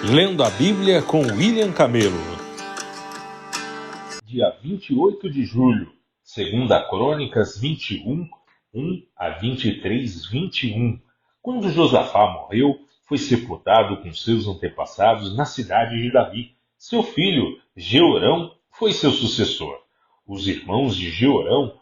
Lendo a Bíblia com William Camelo. Dia 28 de julho, 2 Crônicas 21, 1 a 23, 21. Quando Josafá morreu, foi sepultado com seus antepassados na cidade de Davi. Seu filho, Jeorão, foi seu sucessor. Os irmãos de Jeorão,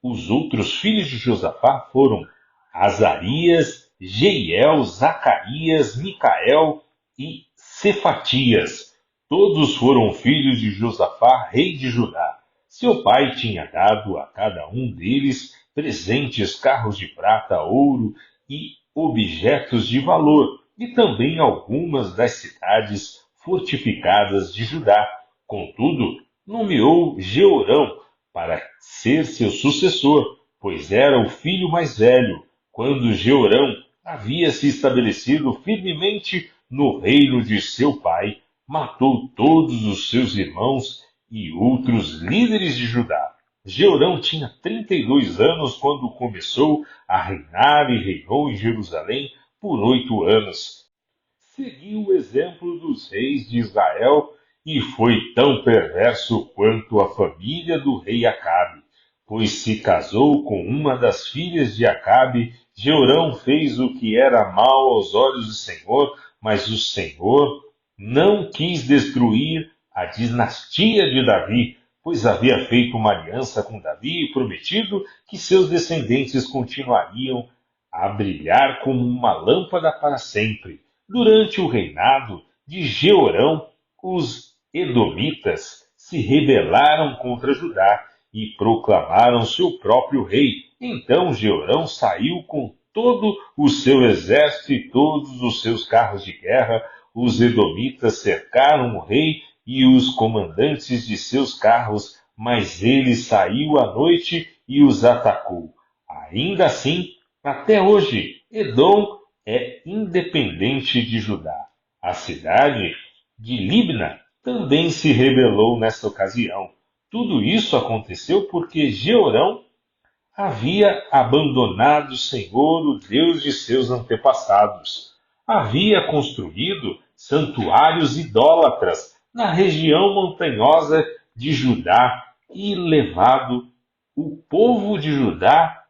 os outros filhos de Josafá, foram Azarias, Jeiel, Zacarias, Micael e Cefatias. Todos foram filhos de Josafá, rei de Judá. Seu pai tinha dado a cada um deles presentes, carros de prata, ouro e objetos de valor, e também algumas das cidades fortificadas de Judá. Contudo, nomeou Jeorão para ser seu sucessor, pois era o filho mais velho. Quando Jeorão havia se estabelecido firmemente no reino de seu pai, matou todos os seus irmãos e outros líderes de Judá. Jeorão tinha 32 anos quando começou a reinar e reinou em Jerusalém por 8 anos. Seguiu o exemplo dos reis de Israel e foi tão perverso quanto a família do rei Acabe, pois se casou com uma das filhas de Acabe. Jeorão fez o que era mal aos olhos do Senhor, mas o Senhor não quis destruir a dinastia de Davi, pois havia feito uma aliança com Davi e prometido que seus descendentes continuariam a brilhar como uma lâmpada para sempre. Durante o reinado de Jeorão, os edomitas se rebelaram contra Judá e proclamaram seu próprio rei. Então Jeorão saiu com todo o seu exército e todos os seus carros de guerra. Os edomitas cercaram o rei e os comandantes de seus carros, mas ele saiu à noite e os atacou. Ainda assim, até hoje, Edom é independente de Judá. A cidade de Libna também se rebelou nesta ocasião. Tudo isso aconteceu porque Jeorão havia abandonado o Senhor, o Deus de seus antepassados. Havia construído santuários idólatras na região montanhosa de Judá e levado o povo de Judá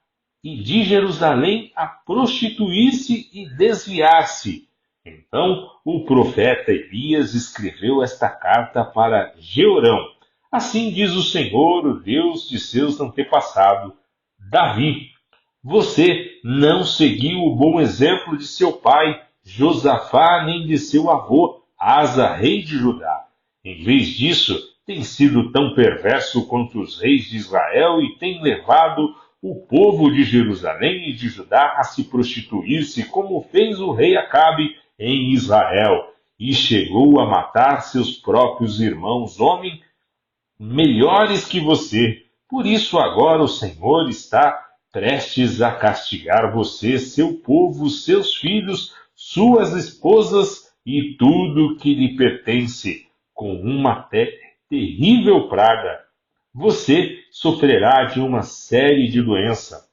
e de Jerusalém a prostituir-se e desviar-se. Então o profeta Elias escreveu esta carta para Jeorão. Assim diz o Senhor, o Deus de seus antepassados, Davi: você não seguiu o bom exemplo de seu pai, Josafá, nem de seu avô, Asa, rei de Judá. Em vez disso, tem sido tão perverso quanto os reis de Israel e tem levado o povo de Jerusalém e de Judá a se prostituir-se, como fez o rei Acabe em Israel, e chegou a matar seus próprios irmãos, homens melhores que você. Por isso agora o Senhor está prestes a castigar você, seu povo, seus filhos, suas esposas e tudo que lhe pertence, com uma terrível praga. Você sofrerá de uma série de doença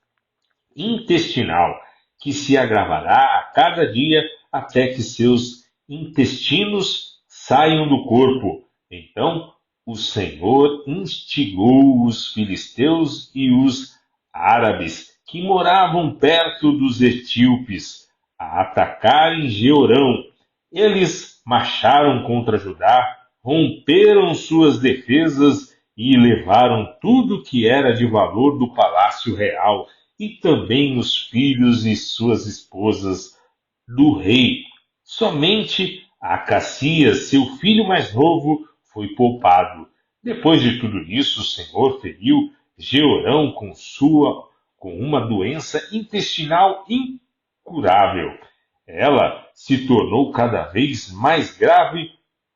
intestinal que se agravará a cada dia até que seus intestinos saiam do corpo. Então o Senhor instigou os filisteus e os árabes que moravam perto dos etíopes a atacarem Jeorão. Eles marcharam contra Judá, romperam suas defesas e levaram tudo que era de valor do palácio real e também os filhos e suas esposas do rei. Somente Acacias, seu filho mais novo, foi poupado. Depois de tudo isso, o Senhor feriu Jeorão com uma doença intestinal incurável. Ela se tornou cada vez mais grave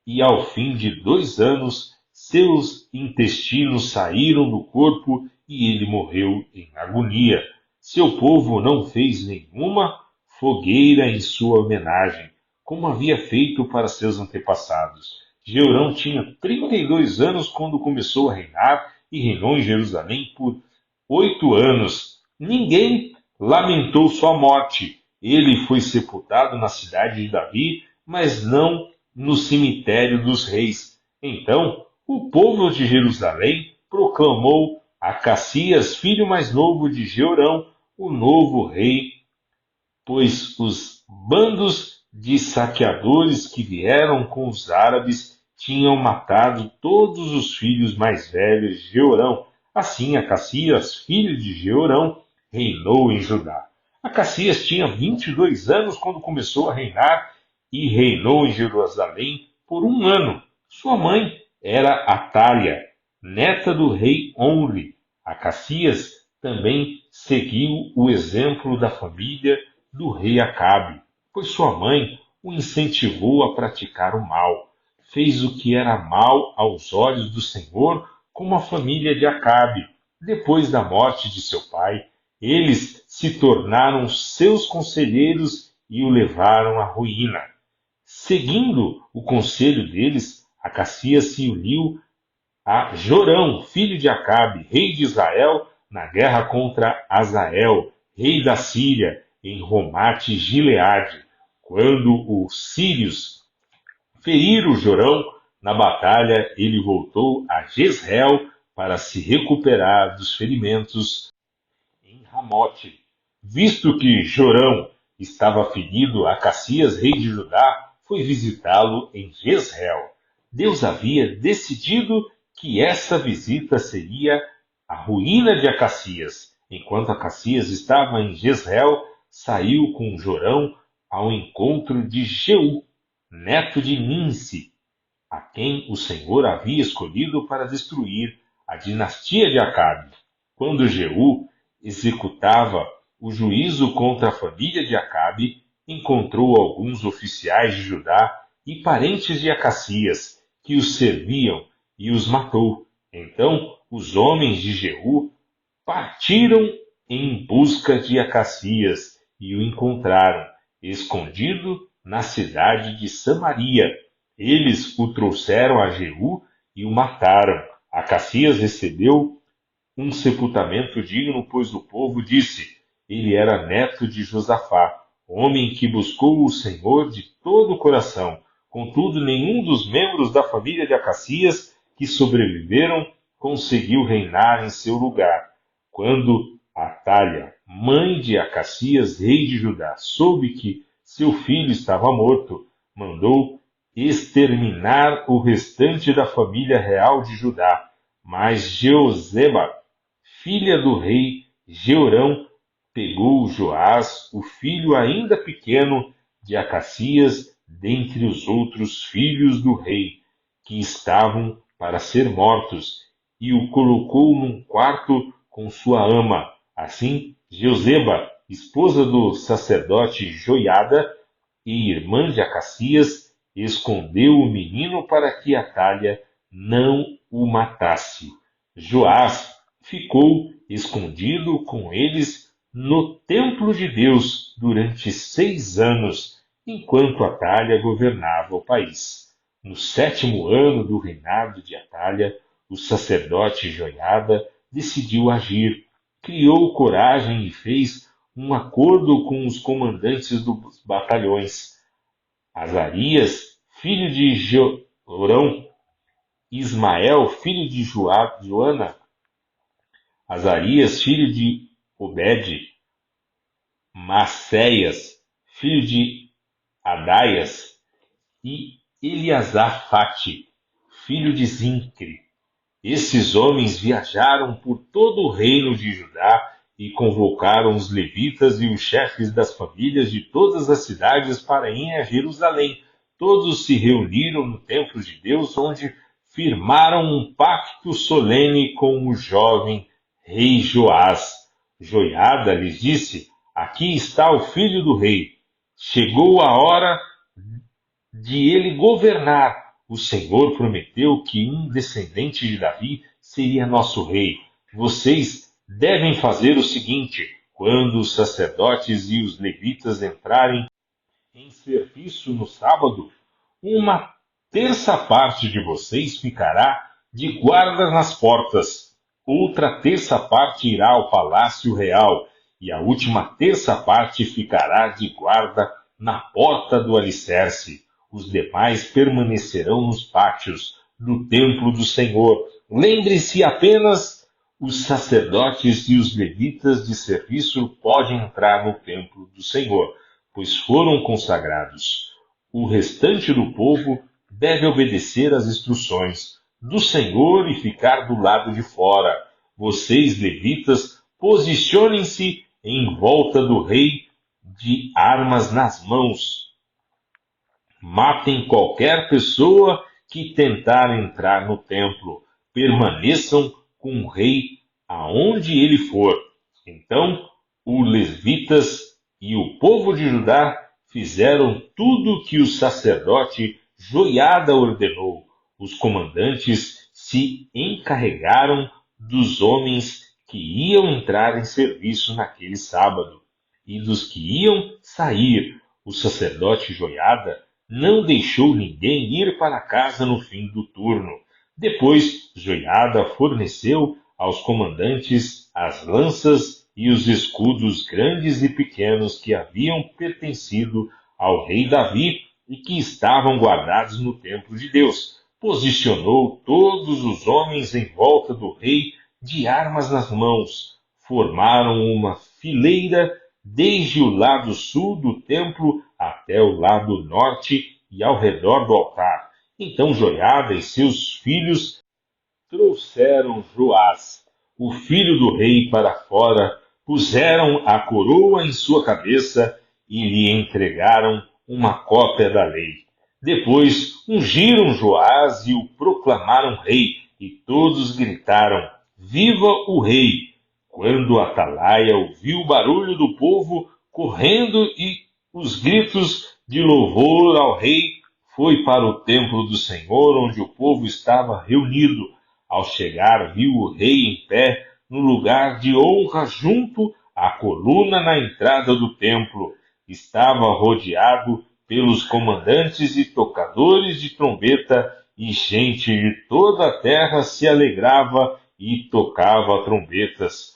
e ao fim de 2 anos, seus intestinos saíram do corpo e ele morreu em agonia. Seu povo não fez nenhuma fogueira em sua homenagem, como havia feito para seus antepassados. Jeorão tinha 32 anos quando começou a reinar e reinou em Jerusalém por 8 anos. Ninguém lamentou sua morte. Ele foi sepultado na cidade de Davi, mas não no cemitério dos reis. Então o povo de Jerusalém proclamou Acacias, filho mais novo de Jeorão, o novo rei, pois os bandos de saqueadores que vieram com os árabes tinham matado todos os filhos mais velhos de Jeorão. Assim, Acacias, filho de Jeorão, reinou em Judá. Acacias tinha 22 anos quando começou a reinar e reinou em Jerusalém por um ano. Sua mãe era Atália, neta do rei Omri. Acacias também seguiu o exemplo da família do rei Acabe, pois sua mãe o incentivou a praticar o mal. Fez o que era mal aos olhos do Senhor, como a família de Acabe. Depois da morte de seu pai, eles se tornaram seus conselheiros e o levaram à ruína. Seguindo o conselho deles, Acacias se uniu a Jorão, filho de Acabe, rei de Israel, na guerra contra Azael, rei da Síria, em Romate-Gileade. Quando os sírios feriram Jorão na batalha, ele voltou a Jezreel para se recuperar dos ferimentos em Ramote. Visto que Jorão estava ferido, Acacias, rei de Judá, foi visitá-lo em Jezreel. Deus havia decidido que essa visita seria a ruína de Acacias. Enquanto Acacias estava em Jezreel, saiu com Jorão ao encontro de Jeú, neto de Ninsi, a quem o Senhor havia escolhido para destruir a dinastia de Acabe. Quando Jeú executava o juízo contra a família de Acabe, encontrou alguns oficiais de Judá e parentes de Acacias, que os serviam, e os matou. Então os homens de Jeú partiram em busca de Acacias e o encontraram, escondido na cidade de Samaria. Eles o trouxeram a Jeú e o mataram. Acacias recebeu um sepultamento digno, pois o povo disse: ele era neto de Josafá, homem que buscou o Senhor de todo o coração. Contudo, nenhum dos membros da família de Acacias que sobreviveram conseguiu reinar em seu lugar. Quando Atália, mãe de Acacias, rei de Judá, soube que seu filho estava morto, mandou exterminar o restante da família real de Judá. Mas Jeozeba, filha do rei Jeorão, pegou Joás, o filho ainda pequeno de Acacias, dentre os outros filhos do rei, que estavam para ser mortos, e o colocou num quarto com sua ama. Assim, Jeozeba, esposa do sacerdote Joiada e irmã de Acacias, escondeu o menino para que Atália não o matasse. Joás ficou escondido com eles no templo de Deus durante 6 anos, enquanto Atália governava o país. No 7º ano do reinado de Atália, o sacerdote Joiada decidiu agir, criou coragem e fez um acordo com os comandantes dos batalhões. Azarias, filho de Jorão, Ismael, filho de Joana, Azarias, filho de Obed, Maceias, filho de Adaias, e Eliasafate, filho de Zincre. Esses homens viajaram por todo o reino de Judá e convocaram os levitas e os chefes das famílias de todas as cidades para ir a Jerusalém. Todos se reuniram no templo de Deus, onde firmaram um pacto solene com o jovem rei Joás. Joiada lhes disse: aqui está o filho do rei. Chegou a hora de ele governar. O Senhor prometeu que um descendente de Davi seria nosso rei. Vocês devem fazer o seguinte: quando os sacerdotes e os levitas entrarem em serviço no sábado, uma terça parte de vocês ficará de guarda nas portas, outra terça parte irá ao palácio real, e a última terça parte ficará de guarda na porta do alicerce. Os demais permanecerão nos pátios do templo do Senhor. Lembre-se apenas, os sacerdotes e os levitas de serviço podem entrar no templo do Senhor, pois foram consagrados. O restante do povo deve obedecer às instruções do Senhor e ficar do lado de fora. Vocês, levitas, posicionem-se em volta do rei de armas nas mãos. Matem qualquer pessoa que tentar entrar no templo. Permaneçam com o rei aonde ele for. Então, os levitas e o povo de Judá fizeram tudo o que o sacerdote Joiada ordenou. Os comandantes se encarregaram dos homens que iam entrar em serviço naquele sábado e dos que iam sair. O sacerdote Joiada não deixou ninguém ir para casa no fim do turno. Depois, Joiada forneceu aos comandantes as lanças e os escudos grandes e pequenos que haviam pertencido ao rei Davi e que estavam guardados no templo de Deus. Posicionou todos os homens em volta do rei de armas nas mãos. Formaram uma fileira desde o lado sul do templo até o lado norte e ao redor do altar. Então Joiada e seus filhos trouxeram Joás, o filho do rei, para fora, puseram a coroa em sua cabeça e lhe entregaram uma cópia da lei. Depois ungiram Joás e o proclamaram rei, e todos gritaram: Viva o rei! Quando Atalaia ouviu o barulho do povo correndo e os gritos de louvor ao rei, foi para o templo do Senhor, onde o povo estava reunido. Ao chegar, viu o rei em pé no lugar de honra junto à coluna na entrada do templo. Estava rodeado pelos comandantes e tocadores de trombeta, e gente de toda a terra se alegrava e tocava trombetas.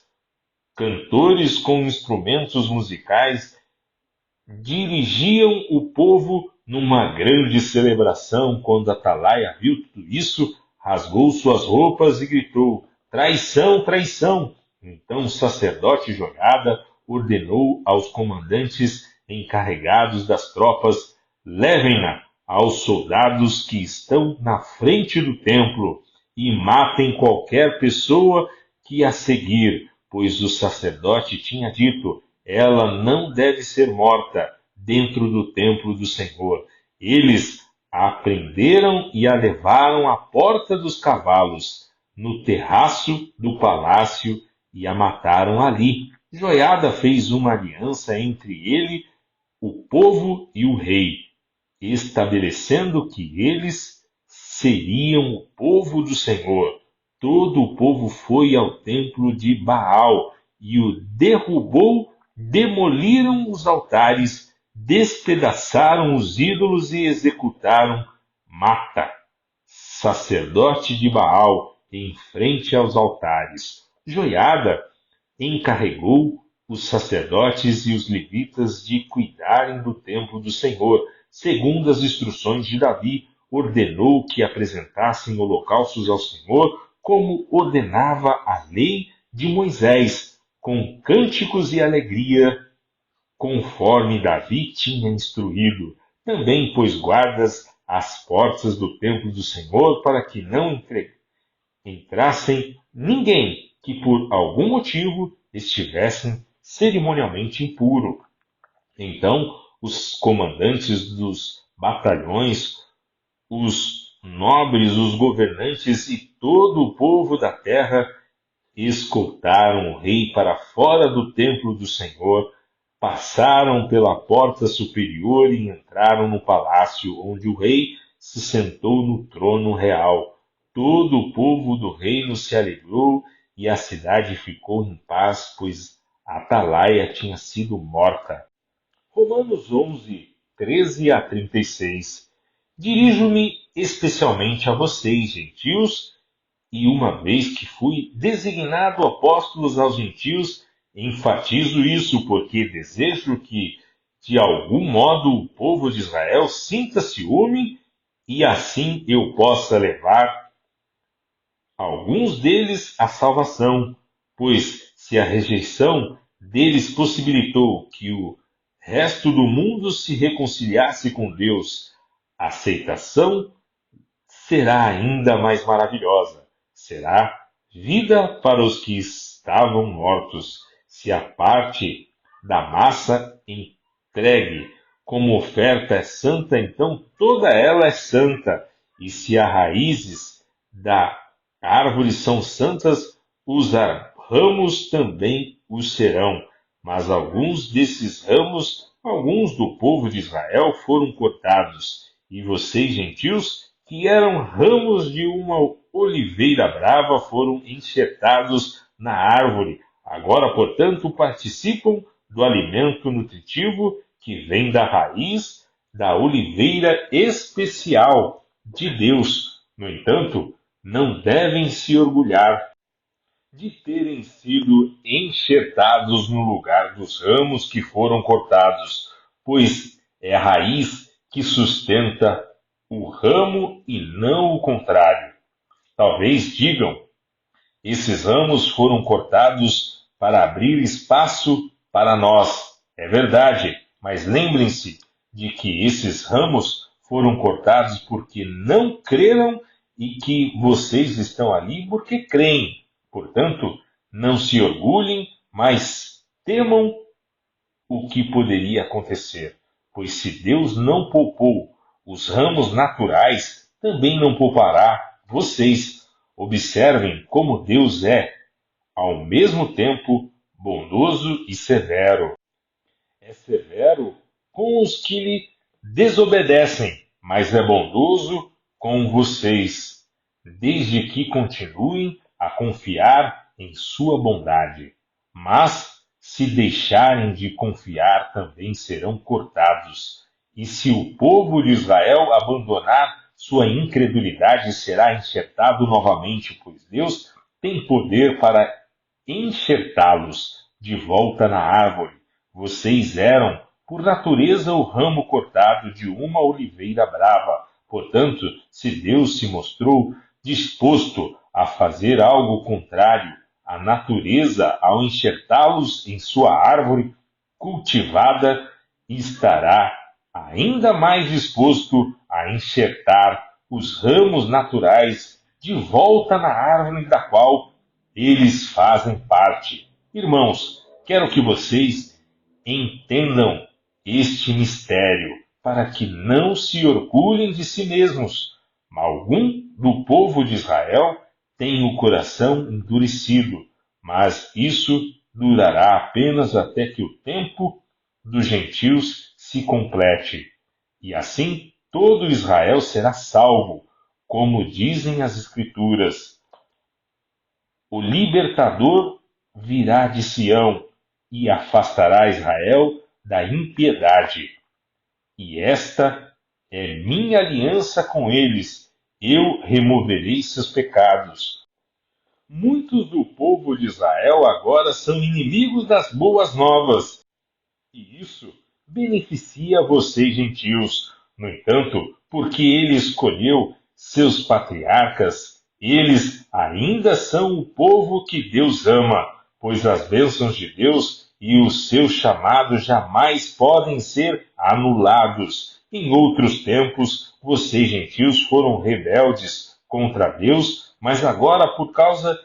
Cantores com instrumentos musicais dirigiam o povo numa grande celebração. Quando Atalaia viu tudo isso, rasgou suas roupas e gritou: Traição, traição! Então o sacerdote Joiada ordenou aos comandantes encarregados das tropas: Levem-na aos soldados que estão na frente do templo e matem qualquer pessoa que a seguir, pois o sacerdote tinha dito: ela não deve ser morta dentro do templo do Senhor. Eles a prenderam e a levaram à porta dos cavalos, no terraço do palácio, e a mataram ali. Joiada fez uma aliança entre ele, o povo e o rei, estabelecendo que eles seriam o povo do Senhor. Todo o povo foi ao templo de Baal e o derrubou, demoliram os altares, despedaçaram os ídolos e executaram Mata, sacerdote de Baal, em frente aos altares. Joiada encarregou os sacerdotes e os levitas de cuidarem do templo do Senhor, segundo as instruções de Davi. Ordenou que apresentassem holocaustos ao Senhor, como ordenava a lei de Moisés, com cânticos e alegria, conforme Davi tinha instruído. Também pôs guardas às portas do templo do Senhor, para que não entrassem ninguém que por algum motivo estivessem cerimonialmente impuro. Então os comandantes dos batalhões, os nobres, os governantes e todo o povo da terra escoltaram o rei para fora do templo do Senhor, passaram pela porta superior e entraram no palácio, onde o rei se sentou no trono real. Todo o povo do reino se alegrou e a cidade ficou em paz, pois Atalaia tinha sido morta. Romanos 11, 13 a 36. Dirijo-me especialmente a vocês, gentios, e uma vez que fui designado apóstolo aos gentios, enfatizo isso porque desejo que de algum modo o povo de Israel sinta ciúme e assim eu possa levar alguns deles à salvação, pois se a rejeição deles possibilitou que o resto do mundo se reconciliasse com Deus, a aceitação será ainda mais maravilhosa. Será vida para os que estavam mortos, se a parte da massa entregue como oferta é santa, então toda ela é santa. E se as raízes da árvore são santas, os ramos também o serão. Mas alguns desses ramos, alguns do povo de Israel, foram cortados. E vocês, gentios, que eram ramos de uma oliveira brava, foram enxertados na árvore. Agora, portanto, participam do alimento nutritivo que vem da raiz da oliveira especial de Deus. No entanto, não devem se orgulhar de terem sido enxertados no lugar dos ramos que foram cortados, pois é a raiz que sustenta o ramo e não o contrário. Talvez digam: esses ramos foram cortados para abrir espaço para nós. É verdade, mas lembrem-se de que esses ramos foram cortados porque não creram e que vocês estão ali porque creem. Portanto, não se orgulhem, mas temam o que poderia acontecer. Pois se Deus não poupou os ramos naturais, também não poupará vocês. Observem como Deus é, ao mesmo tempo, bondoso e severo. É severo com os que lhe desobedecem, mas é bondoso com vocês, desde que continuem a confiar em sua bondade. Mas, se deixarem de confiar, também serão cortados. E se o povo de Israel abandonar sua incredulidade, será enxertado novamente, pois Deus tem poder para enxertá-los de volta na árvore. Vocês eram, por natureza, o ramo cortado de uma oliveira brava. Portanto, se Deus se mostrou disposto a fazer algo contrário à natureza ao enxertá-los em sua árvore cultivada, estará ainda mais disposto a enxertar os ramos naturais de volta na árvore da qual eles fazem parte. Irmãos, quero que vocês entendam este mistério, para que não se orgulhem de si mesmos. Algum do povo de Israel tem o coração endurecido, mas isso durará apenas até que o tempo dos gentios se complete. E assim todo Israel será salvo, como dizem as Escrituras. O libertador virá de Sião e afastará Israel da impiedade. E esta é minha aliança com eles. Eu removerei seus pecados. Muitos do povo de Israel agora são inimigos das boas novas. E isso beneficia vocês, gentios. No entanto, porque ele escolheu seus patriarcas, eles ainda são o povo que Deus ama, pois as bênçãos de Deus e o seu chamado jamais podem ser anulados. Em outros tempos, vocês, gentios, foram rebeldes contra Deus, mas agora, por causa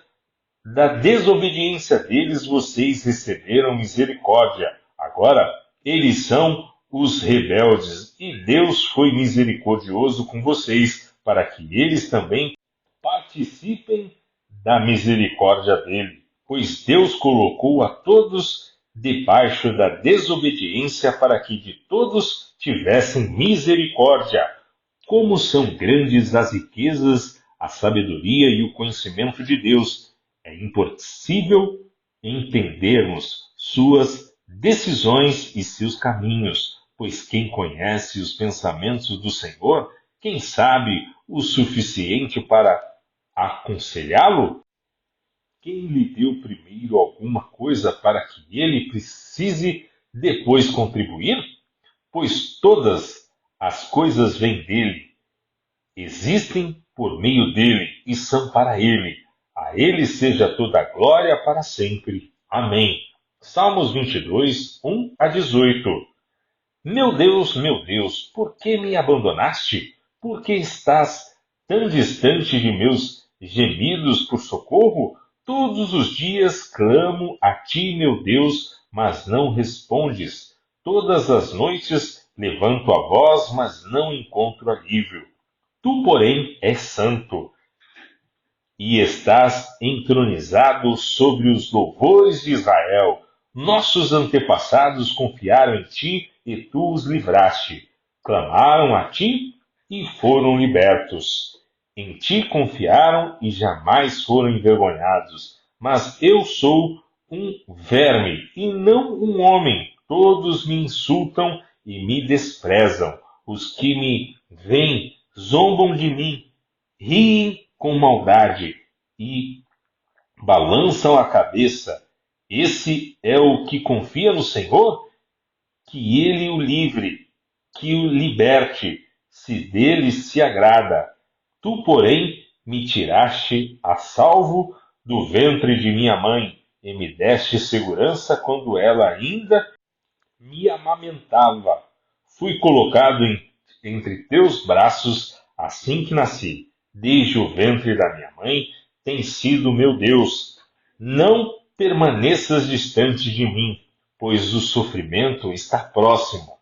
da desobediência deles, vocês receberam misericórdia. Agora, eles são os rebeldes, e Deus foi misericordioso com vocês, para que eles também participem da misericórdia dele. Pois Deus colocou a todos debaixo da desobediência para que de todos tivessem misericórdia. Como são grandes as riquezas, a sabedoria e o conhecimento de Deus! É impossível entendermos suas decisões e seus caminhos, pois quem conhece os pensamentos do Senhor, quem sabe o suficiente para aconselhá-lo? Quem lhe deu primeiro alguma coisa para que ele precise depois contribuir? pois todas as coisas vêm dele, existem por meio dele e são para ele. A ele seja toda a glória para sempre. Amém. Salmos 22, 1 a 18. Meu Deus, por que me abandonaste? Por que estás tão distante de meus gemidos por socorro? Todos os dias clamo a ti, meu Deus, mas não respondes. Todas as noites levanto a voz, mas não encontro alívio. Tu, porém, és santo e estás entronizado sobre os louvores de Israel. Nossos antepassados confiaram em ti e tu os livraste. Clamaram a ti e foram libertos. Em ti confiaram e jamais foram envergonhados. Mas eu sou um verme e não um homem. Todos me insultam e me desprezam. Os que me veem zombam de mim, riem com maldade e balançam a cabeça. Esse é o que confia no Senhor? Que ele o livre, que o liberte, se dele se agrada. Tu, porém, me tiraste a salvo do ventre de minha mãe e me deste segurança quando ela ainda me amamentava. Fui colocado entre teus braços assim que nasci. Desde o ventre da minha mãe tem sido meu Deus. Não permaneças distante de mim, pois o sofrimento está próximo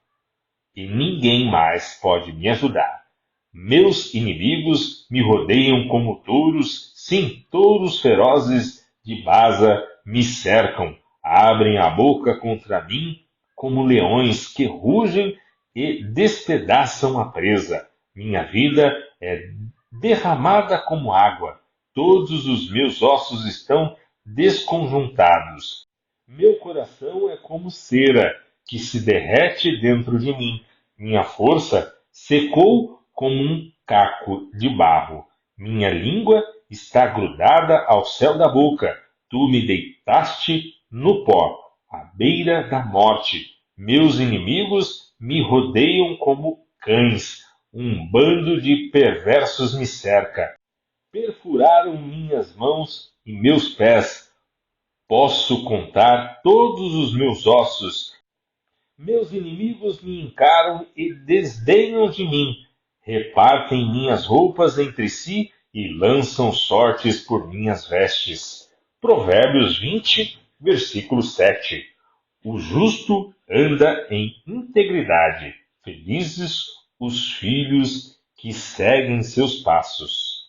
e ninguém mais pode me ajudar. Meus inimigos me rodeiam como touros, sim, touros ferozes de Baza me cercam, abrem a boca contra mim como leões que rugem e despedaçam a presa. Minha vida é derramada como água, todos os meus ossos estão desconjuntados. Meu coração é como cera que se derrete dentro de mim. Minha força secou como um caco de barro. Minha língua está grudada ao céu da boca. Tu me deitaste no pó, à beira da morte. Meus inimigos me rodeiam como cães. Um bando de perversos me cerca. Perfuraram minhas mãos e meus pés. Posso contar todos os meus ossos. Meus inimigos me encaram e desdenham de mim. Repartem minhas roupas entre si e lançam sortes por minhas vestes. Provérbios 20, versículo 7. O justo anda em integridade. Felizes os filhos que seguem seus passos.